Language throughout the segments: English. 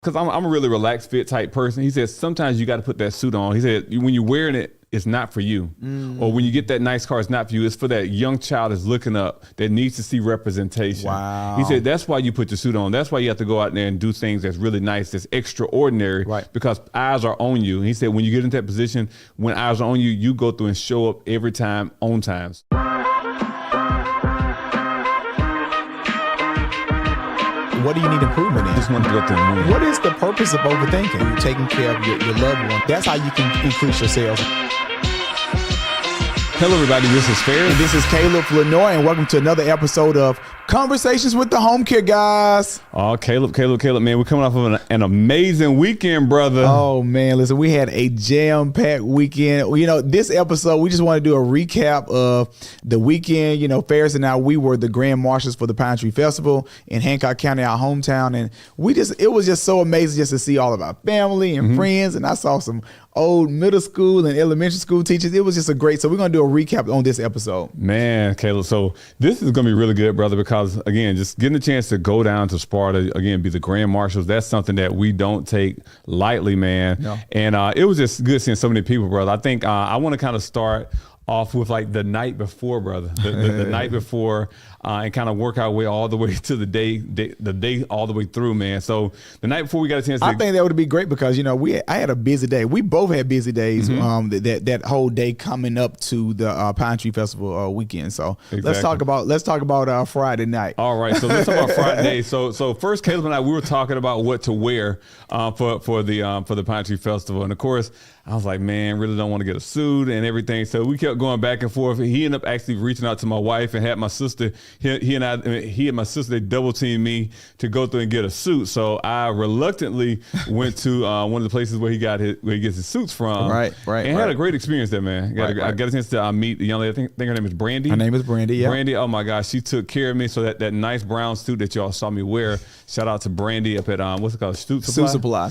because I'm a really relaxed fit type person. He said, sometimes you got to put that suit on. He said, when you're wearing it, it's not for you. Or when you get that nice car, it's not for you. It's for that young child that's looking up, that needs to see representation. Wow. He said, that's why you put your suit on. That's why you have to go out there and do things that's really nice, that's extraordinary, right, because eyes are on you. And he said, when you get into that position, when eyes are on you, you go through and show up every time on times. What do you need improvement in? Just want to go through and win. What is the purpose of overthinking? You're taking care of your loved one. That's how you can increase your sales. Hello, everybody. This is Fair. And this is Caleb Flenoy, and welcome to another episode of Conversations with the Homecare Guyz. Oh, Caleb, man. We're coming off of an amazing weekend, brother. Oh, man. Listen, we had a jam-packed weekend. You know, this episode, we just want to do a recap of the weekend. You know, Ferris and I, we were the grand marshals for the Pinetree Festival in Hancock County, our hometown. And it was just so amazing just to see all of our family and friends. And I saw some old middle school and elementary school teachers. It was just so we're going to do a recap on this episode. Man, Caleb, so this is going to be really good, brother, because, again, just getting a chance to go down to Sparta, again, be the grand marshals, that's something that we don't take lightly, man. No. And it was just good seeing so many people, brother. I think I want to kind of start off with like the night before, brother, the night before, and kind of work our way all the way to the day all the way through, man. So the night before we got a chance to... I think that would be great because, you know, I had a busy day. We both had busy days that whole day coming up to the Pinetree Festival weekend. So exactly. let's talk about Friday night. All right, so let's talk about Friday. So first, Caleb and I, we were talking about what to wear for the Pinetree Festival. And of course, I was like, man, really don't want to get a suit and everything. So we kept going back and forth. He ended up actually reaching out to my wife and had my sister. He and my sister, they double teamed me to go through and get a suit. So I reluctantly went to one of the places where he gets his suits from. Right. And had a great experience there, man. I got a chance to meet the young lady. I think her name is Brandy. Her name is Brandy. Yeah. Brandy. Oh my gosh, she took care of me. So that nice brown suit that y'all saw me wear. Shout out to Brandy up at what's it called? Suit Supply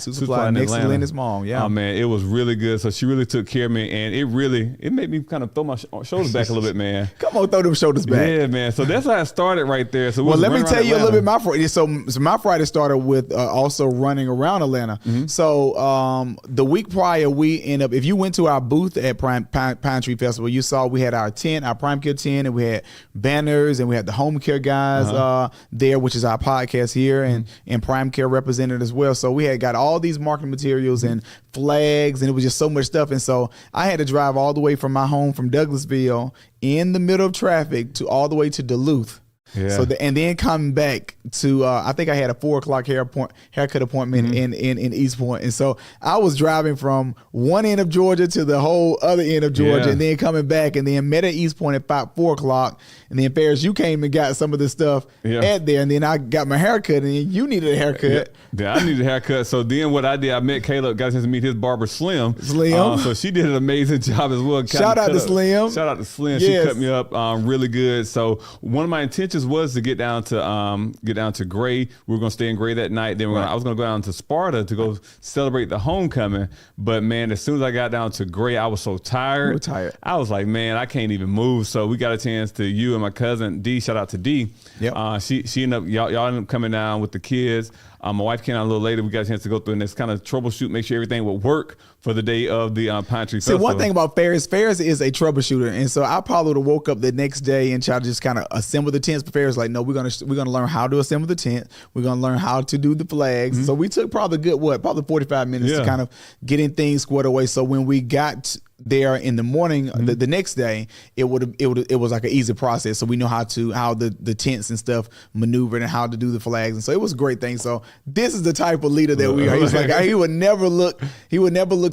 next to Lenny's mom. Yeah. Oh man, it was really good. So she really took care of me, and it made me kind of throw my shoulders back a little bit, man. Come on, throw them shoulders back. Yeah, man. So that's how I started right there. So let me tell you a little bit my Friday. So my Friday started with also running around Atlanta. So the week prior, we end up, if you went to our booth at Pinetree Festival, you saw we had our tent, our Prime Care tent, and we had banners, and we had the Homecare Guyz there, which is our podcast here, and Prime Care represented as well. So we had got all these marketing materials and flags, and it was just so much stuff. And so I had to drive all the way from my home from Douglasville in the middle of traffic to all the way to Duluth. Yeah. So and then coming back to I think I had a 4:00 haircut appointment in East Point, and so I was driving from one end of Georgia to the whole other end of Georgia, and then coming back, and then met at East Point at 4:00, and then Ferris, you came and got some of the stuff at there, and then I got my haircut, and then you needed a haircut. Yeah, I needed a haircut. So then what I did, I met Caleb, got a chance to meet his barber Slim. So she did an amazing job as well. Shout out to Slim. Yes. She cut me up really good. So one of my intentions was to get down to Gray. We were gonna stay in Gray that night. Then I was gonna go down to Sparta to go celebrate the homecoming. But man, as soon as I got down to Gray, I was so tired. You were tired. I was like, man, I can't even move. So we got a chance to, you and my cousin D. Shout out to D. Yep. She ended up y'all ended up coming down with the kids. My wife came out a little later. We got a chance to go through and this kind of troubleshoot, make sure everything would work for the day of the Pinetree Festival. See, one thing about Ferris is a troubleshooter, and so I probably would have woke up the next day and tried to just kind of assemble the tents. But Ferris like, no, we're gonna learn how to assemble the tent. We're gonna learn how to do the flags. So we took probably 45 minutes to kind of getting things squared away. So when we got there in the morning, the next day, it was like an easy process. So we know how the tents and stuff maneuvered and how to do the flags, and so it was a great thing. So this is the type of leader that we are. He's like, he would never look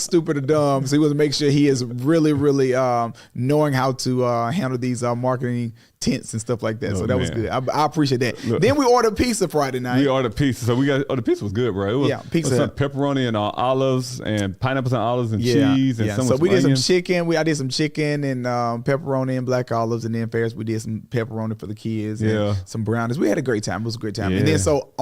stupid or dumb. So he would make sure he is really knowing how to handle these marketing tents and stuff like that. So that was good. I appreciate that. Then we ordered pizza Friday night. The pizza was good, bro. It was pizza. Some pepperoni and olives and pineapples and olives and cheese and some. So we did some chicken. I did some chicken and pepperoni and black olives, and then Ferris, we did some pepperoni for the kids. And some brownies. We had a great time. It was a great time. Yeah. And then so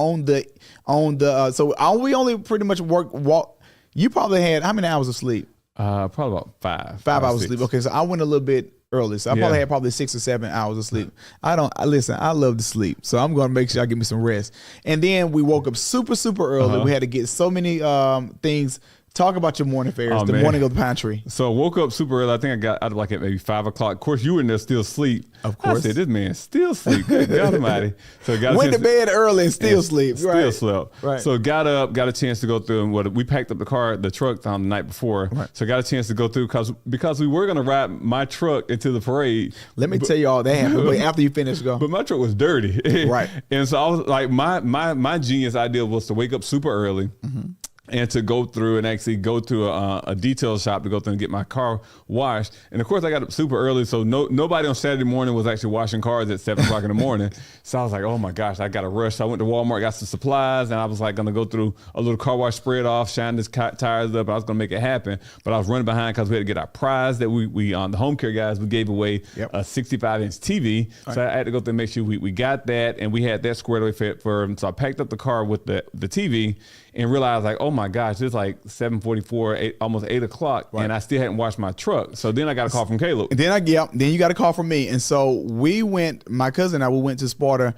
we only pretty much walk. You probably had how many hours of sleep? Probably about 5. 5 hours of sleep. Okay, so I went a little bit early. So I probably had 6 or 7 hours of sleep. I love to sleep. So I'm going to make sure I get me some rest. And then we woke up super, super early. We had to get so many things. Talk about your morning affairs, the morning of the Pinetree. So I woke up super early. I think I got out of like at maybe 5 o'clock. Of course, you were in there still asleep. Of course. I said, this man still asleep. Good God almighty. So went to bed early and still sleep. Still slept. Right. So got up, got a chance to go through. And we packed up the truck the night before. Right. So got a chance to go through because we were going to ride my truck into the parade. Let me tell you all that happened. But after you finish, go. But my truck was dirty. Right. And so I was like, my genius idea was to wake up super early. And to go through and actually go to a detail shop to go through and get my car washed. And of course I got up super early, so nobody on Saturday morning was actually washing cars at 7 o'clock in the morning. So I was like, oh my gosh, I got to rush. So I went to Walmart, got some supplies, and I was like going to go through a little car wash, spray it off, shine this tires up. I was going to make it happen, but I was running behind because we had to get our prize that we on the Homecare Guyz, we gave away a 65-inch TV. Right. So I had to go through and make sure we got that, and we had that squared away for so I packed up the car with the TV and realized like, oh my gosh, it's like 7:44, almost 8 o'clock, and I still hadn't washed my truck. So then I got a call from Caleb. And then you got a call from me. And so my cousin and I, we went to Sparta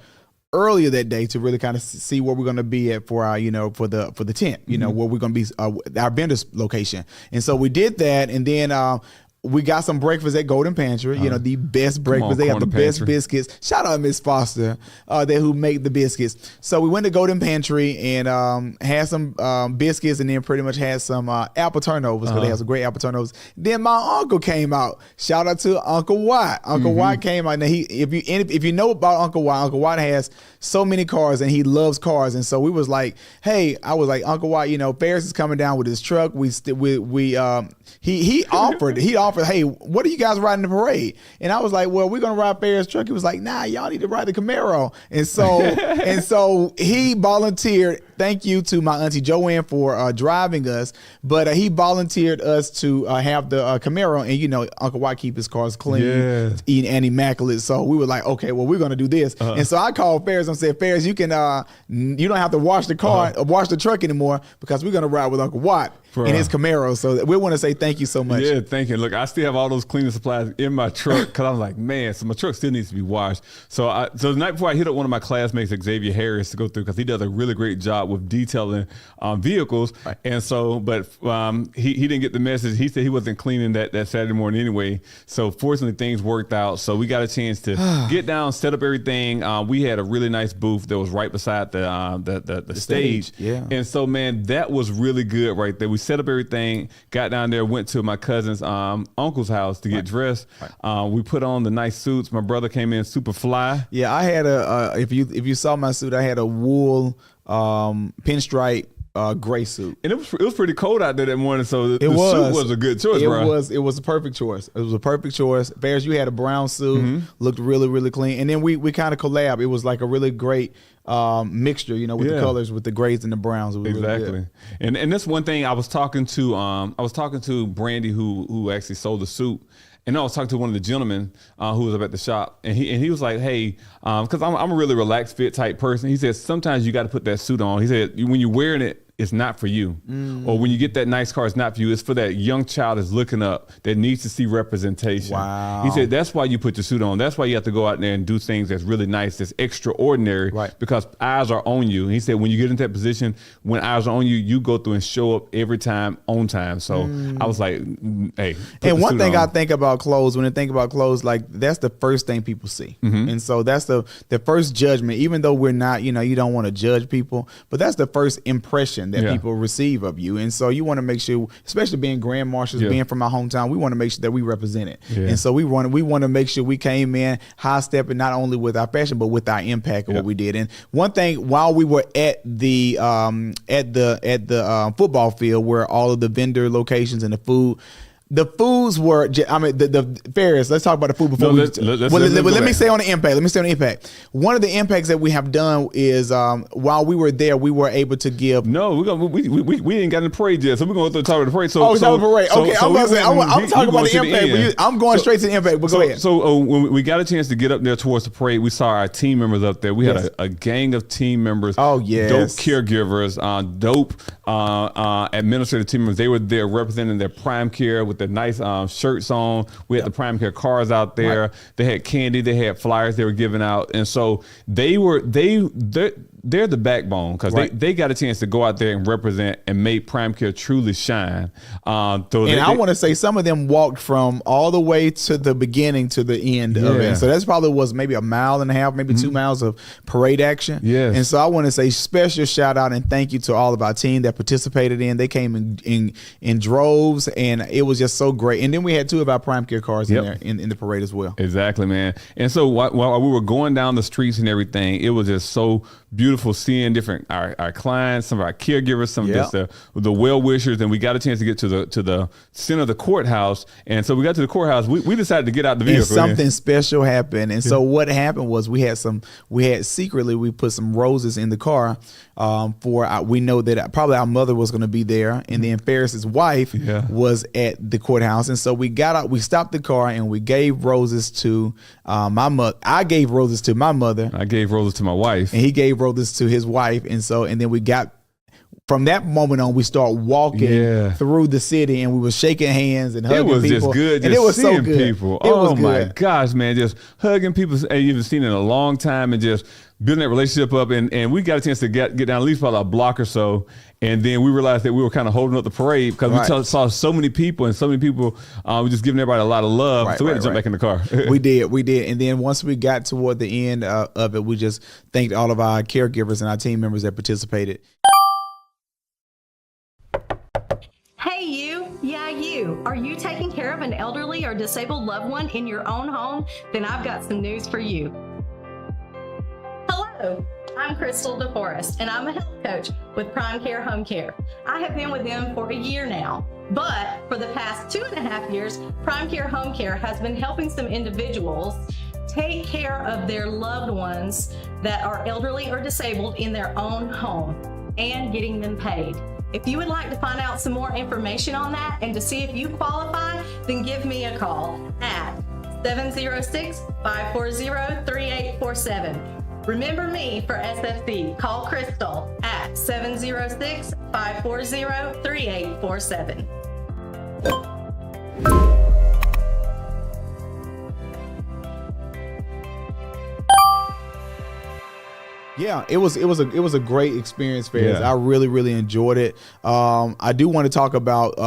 earlier that day to really kind of see where we're going to be at for our, for the tent, where we're going to be, our vendor's location. And so we did that. And then, we got some breakfast at Golden Pantry, the best breakfast. They have the best biscuits. Shout out Miss Foster, who make the biscuits. So we went to Golden Pantry and had some biscuits, and then pretty much had some apple turnovers, because they have some great apple turnovers. Then my uncle came out. Shout out to Uncle Watt. Uncle Watt came out. Now if you know about Uncle Watt has so many cars and he loves cars. And so we was like, hey, I was like, Uncle Watt, Ferris is coming down with his truck. He offered, hey, what are you guys riding the parade? And I was like, well, we're gonna ride Ferris' truck. He was like, nah, y'all need to ride the Camaro. And so he volunteered. Thank you to my auntie Joanne for driving us, but he volunteered us to have the Camaro. And Uncle White keep his cars clean and immaculate. So we were like, okay, well, we're gonna do this. And so I called Ferris and said, Ferris, you don't have to wash the car or wash the truck anymore, because we're gonna ride with Uncle Watt in his Camaro. So we want to say thank you so much. Yeah, thank you. Look, I still have all those cleaning supplies in my truck, because I was like, man, so my truck still needs to be washed. So the night before, I hit up one of my classmates, Xavier Harris, to go through, because he does a really great job with detailing vehicles. Right. And so, but he didn't get the message. He said he wasn't cleaning that Saturday morning anyway. So fortunately, things worked out. So we got a chance to get down, set up everything. We had a really nice booth that was right beside the stage. Yeah. And so, man, that was really good right there. We set up everything, got down there, went to my cousin's uncle's house to get dressed. Right. We put on the nice suits. My brother came in super fly. Yeah, I had if you saw my suit, I had a wool pinstripe gray suit. And it was pretty cold out there that morning, so the suit was a good choice, bro. It was a perfect choice. It was a perfect choice. Ferris, you had a brown suit, looked really, really clean. And then we kind of collab. It was like a really great mixture, with the colors, with the grays and the browns. It was exactly. Really good. And that's one thing I was talking to Brandy, who actually sold the suit. And I was talking to one of the gentlemen who was up at the shop, and he was like, hey, because I'm a really relaxed fit type person. He said, sometimes you got to put that suit on. He said, when you're wearing it, it's not for you. Or when you get that nice car, it's not for you. It's for that young child that's looking up, that needs to see representation. Wow. He said, that's why you put your suit on. That's why you have to go out there and do things that's really nice, that's extraordinary, because eyes are on you. He said, when you get into that position, when eyes are on you, you go through and show up every time on time. So I was like, hey. And one thing I think about clothes, when I think about clothes, like that's the first thing people see. And so that's the first judgment, even though we're not, you don't want to judge people, but that's the first impression that people receive of you. And so you want to make sure, especially being grand marshals, being from my hometown, we want to make sure that we represent it. And so we want to make sure we came in high stepping, not only with our fashion, but with our impact of what we did. And one thing, while we were at the football field, where all of the vendor locations and the foods were, the Ferris, let's talk about the food before let me say on the impact. One of the impacts that we have done is while we were there, we were able to give. No, we ain't got in the parade yet, so we're going to talk about the parade. So the parade. Okay, I'm talking about the impact. I'm going straight to the impact, but go ahead. So when we got a chance to get up there towards the parade, we saw our team members up there. We had a gang of team members. Oh, yes. Dope caregivers, dope administrative team members. They were there representing their prime care with with their nice shirts on. We had the Prime Care cars out there. Right. They had candy. They had flyers they were giving out. And so they're the backbone because they got a chance to go out there and represent and make Prime Care truly shine. I want to say some of them walked from all the way to the beginning to the end of it. So that's probably was maybe a mile and a half, maybe 2 miles of parade action. Yes. And so I want to say special shout out and thank you to all of our team that participated in. They came in droves, and it was just so great. And then we had 2 of our Prime Care cars in there in the parade as well. Exactly, man. And so while we were going down the streets and everything, it was just so beautiful seeing different our clients, some of our caregivers, some of just the well wishers, and we got a chance to get to the center of the courthouse. And so we got to the courthouse. We decided to get out the vehicle. And something special happened. And so what happened was we put some roses in the car we know that probably our mother was going to be there, and then Ferris's wife was at the courthouse. And so we got out, we stopped the car, and we gave roses to my mother. I gave roses to my mother. I gave roses to my wife. And he gave roses to his wife. And then we got, from that moment on, we start walking through the city, and we were shaking hands and hugging people. It was just good. And it was so good. People. Oh my gosh, man. Just hugging people you haven't seen in a long time, and just building that relationship up. And we got a chance to get down at least about a block or so. And then we realized that we were kind of holding up the parade because we saw so many people, and so many people were just giving everybody a lot of love. So we had to jump back in the car. We did. And then once we got toward the end of it, we just thanked all of our caregivers and our team members that participated. Hey you, you. Are you taking care of an elderly or disabled loved one in your own home? Then I've got some news for you. Hello, I'm Crystal DeForest, and I'm a health coach with Prime Care Home Care. I have been with them for a year now, but for the past 2.5 years, Prime Care Home Care has been helping some individuals take care of their loved ones that are elderly or disabled in their own home and getting them paid. If you would like to find out some more information on that and to see if you qualify, then give me a call at 706-540-3847. Remember me for SFC. Call Crystal at 706-540-3847. Yeah, it was a great experience, Ferris. I really enjoyed it. I do want to talk about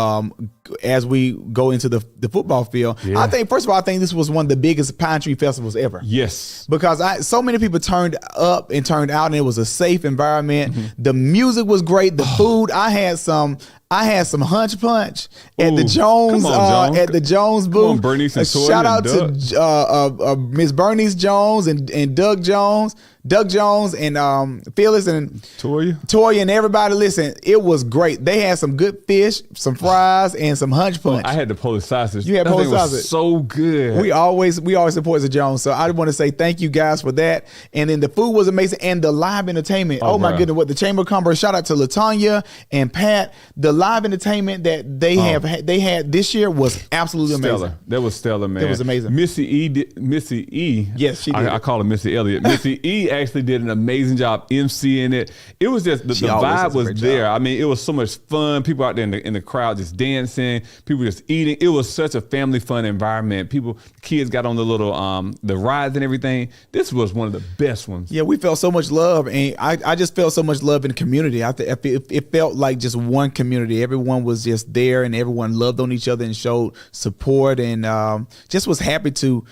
as we go into the football field. I think, first of all, I think this was one of the biggest Pinetree festivals ever. Yes, because so many people turned up and turned out, and it was a safe environment. The music was great. The food, I had some hunch punch at the Jones at the Jones booth. Come on, Bernice and Toya. Shout out to Miss Bernice Jones and Doug Jones and Phyllis and Toya and everybody. Listen, it was great. They had some good fish, some fries, and some hunch punch. I had the Polish sausage. You had Polish sausage. Was so good. We always support the Jones. So I want to say thank you guys for that. And then the food was amazing, and the live entertainment. Oh my goodness, what the Chamber of Commerce. Shout out to LaTanya and Pat. The live entertainment that they had this year was absolutely amazing. That was stellar, man. It was amazing. Missy E. Yes, she did. I call her Missy Elliott. Missy E actually did an amazing job emceeing it. It was just the vibe was there. I mean, it was so much fun. People out there in the crowd just dancing. People just eating. It was such a family fun environment. Kids got on the little the rides and everything. This was one of the best ones. Yeah, we felt so much love, and I just felt so much love in the community. It felt like just one community. Everyone was just there, and everyone loved on each other and showed support, and just was happy to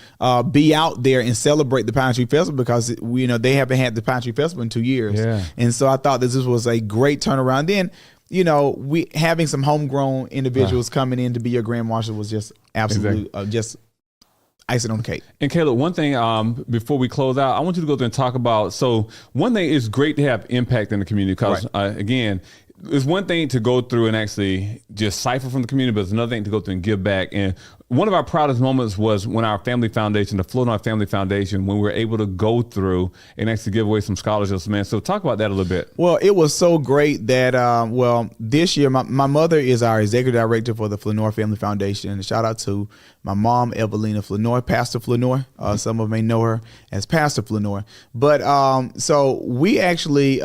be out there and celebrate the Pinetree Festival, because they haven't had the Pinetree Festival in 2 years. And so I thought this was a great turnaround. Then we having some homegrown individuals coming in to be your grand marshal was just absolutely just icing on the cake. And Caleb, one thing before we close out, I want you to go there and talk about. So one thing is great to have impact in the community, because again, it's one thing to go through and actually just cipher from the community, but it's another thing to go through and give back. And one of our proudest moments was when our family foundation, the Flournoy Family Foundation, when we were able to go through and actually give away some scholarships, man. So talk about that a little bit. Well, it was so great that, this year, my mother is our executive director for the Flournoy Family Foundation. And shout out to my mom, Evelina Flournoy, Pastor Flournoy. Some of them may know her as Pastor Flournoy. But so we actually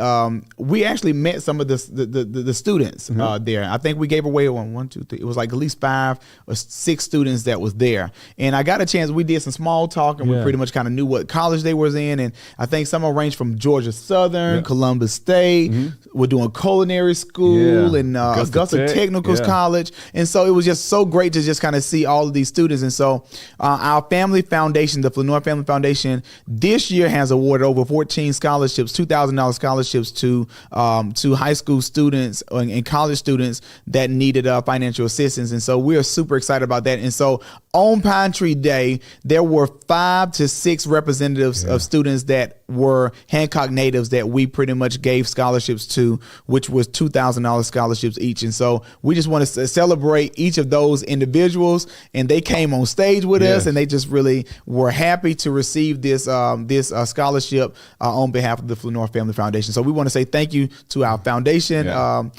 met some of the the students there. I think we gave away one, two, three. It was like at least 5 or 6 students that was there. And I got a chance. We did some small talk, and we pretty much kind of knew what college they was in. And I think some ranged from Georgia Southern, Columbus State. We're doing culinary school and Augusta Technical College. And so it was just so great to just kind of see all of these students. And so our family foundation, the Flanor Family Foundation, this year has awarded over 14 scholarships, $2,000 scholarships to high school students and college students that needed financial assistance. And so we are super excited about that. And so on Pinetree Day, there were 5 to 6 representatives of students that were Hancock natives that we pretty much gave scholarships to, which was $2,000 scholarships each. And so we just want to celebrate each of those individuals, and they came on stage with us, and they just really were happy to receive this scholarship on behalf of the Flanor Family Foundation. So we want to say thank you to our foundation, our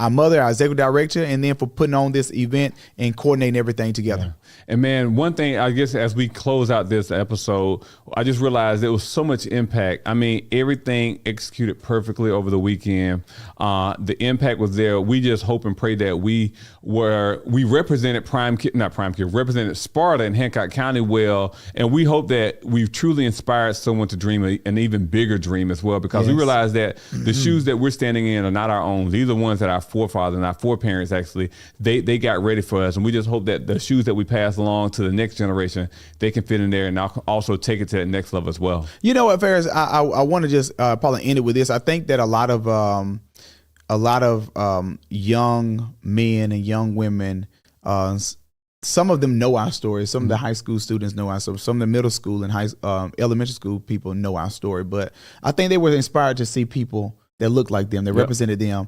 mother, our executive director, and then for putting on this event and coordinating everything together. And man, one thing, I guess, as we close out this episode, I just realized there was so much impact. I mean, everything executed perfectly over the weekend. The impact was there. We just hope and pray that we represented represented Sparta and Hancock County well. And we hope that we've truly inspired someone to dream an even bigger dream as well, because we realize that the shoes that we're standing in are not our own. These are ones that our forefathers and our foreparents actually, they got ready for us. And we just hope that the shoes that we pass along to the next generation, they can fit in there and also take it to the next level as well. You know what, Ferris, I want to just probably end it with this. I think that a lot of young men and young women, some of them know our story. Some of the high school students know our story. Some of the middle school and elementary school people know our story. But I think they were inspired to see people that looked like them, that represented them,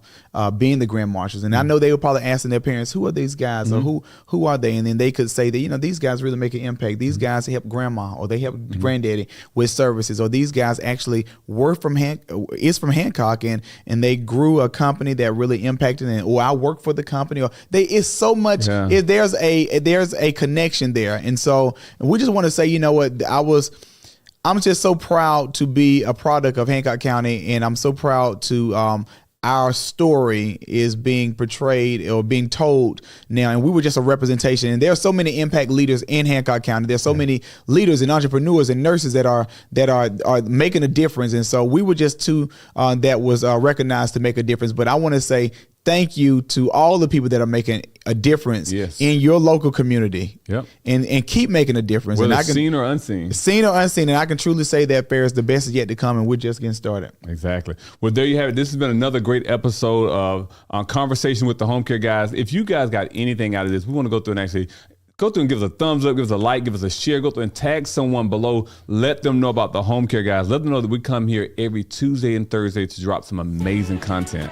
being the grand marshals. And I know they were probably asking their parents, who are these guys, or who are they? And then they could say that, these guys really make an impact. These guys help grandma, or they help granddaddy with services, or these guys actually were from Hancock, and they grew a company that really impacted, or I work for the company, or it's so much. There's a connection there. And so we just want to say, you know what, I'm just so proud to be a product of Hancock County, and I'm so proud to our story is being portrayed or being told now, and we were just a representation. And there are so many impact leaders in Hancock County. There's so many leaders and entrepreneurs and nurses that are making a difference. And so we were just two that was recognized to make a difference. But I want to say thank you to all the people that are making a difference in your local community, and keep making a difference. Whether and seen or unseen. Seen or unseen. And I can truly say that, Ferris, the best is yet to come, and we're just getting started. Exactly. Well, there you have it. This has been another great episode of Conversation with the Homecare Guys. If you guys got anything out of this, we want to go through and actually go through and give us a thumbs up, give us a like, give us a share, go through and tag someone below. Let them know about the Homecare Guys. Let them know that we come here every Tuesday and Thursday to drop some amazing content.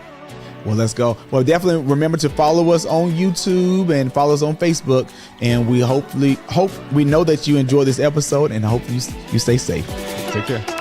Well, let's go. Well, definitely remember to follow us on YouTube and follow us on Facebook. And we hope we know that you enjoy this episode, and I hope you stay safe. Take care.